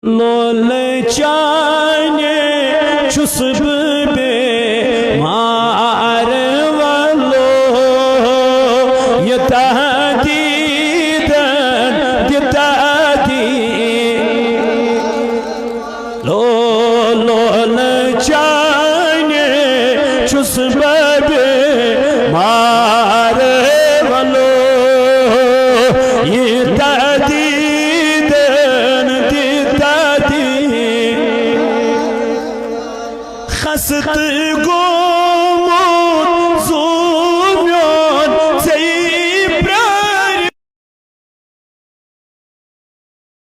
लोल चाने चुस्ब बे मार वालो ये तहदीदन दितादी लोल चाने चुस्ब बे मार वालो ये खस्त गोमोत zumyon zeyibrar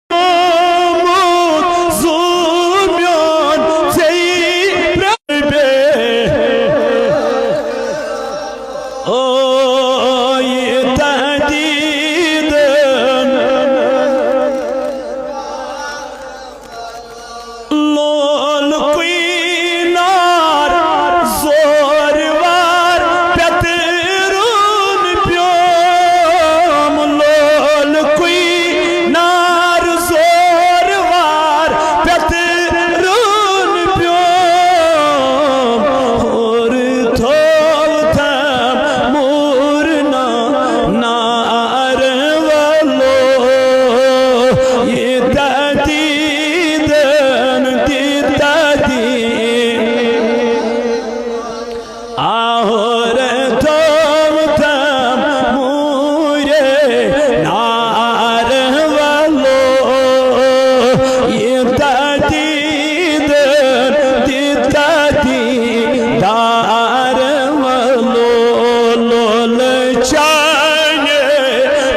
gomot zumyon zeyibrar be oy tahdiden lol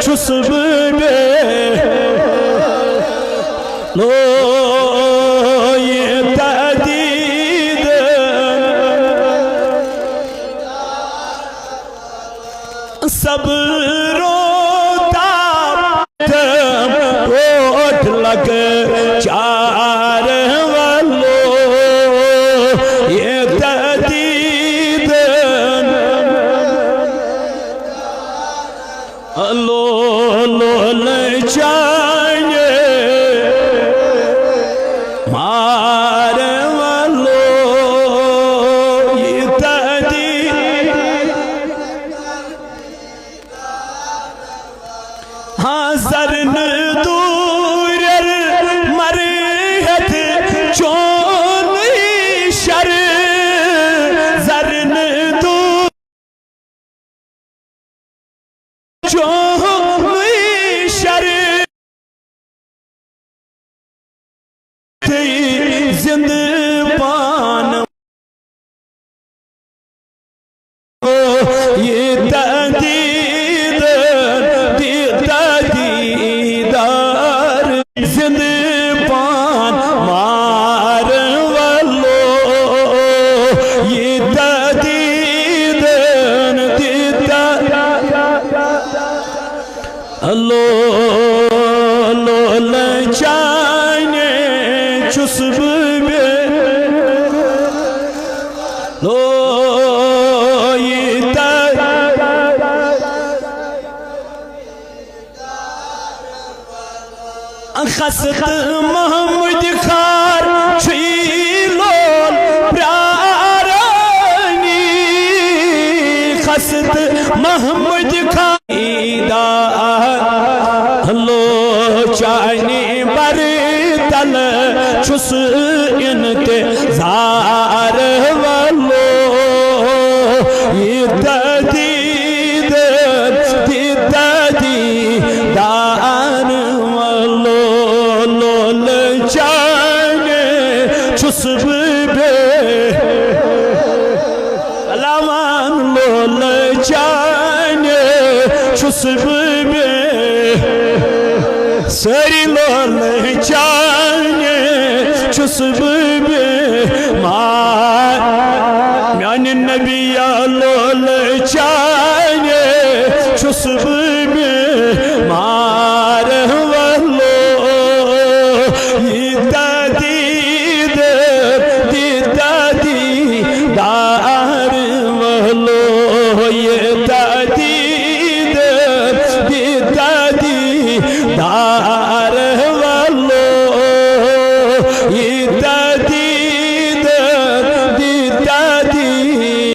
चुस्ब बे लो ये तहदीद सब रोता ओठ लग चार वालो ये तहदीद लोल चाने मार वालो ये तहदीद हाँ जरन दूर मरहत चोन शर जरन दूर चोन शर जिंद पान ये तहदीद दीदार जिंद पान मार वालो ये तहदीद लोल चाने चुस्ब बे लो ये खस्त महमूद खार लोल प्यारानी खस्त महमूद खार लो चाने बर तल चुस इंतजार वालो ये तहदीद दीदार वालो लोल चाने चुस्ब बे अलामान लोल चाने चुस्ब बे सरी लोल चाने चुस्ब बे मार म्यान नबिया लोल चाने चुस्ब बे मार वालो ये तहदीद दीदार वालो ये तहदीद दीदार वालो इत्यादि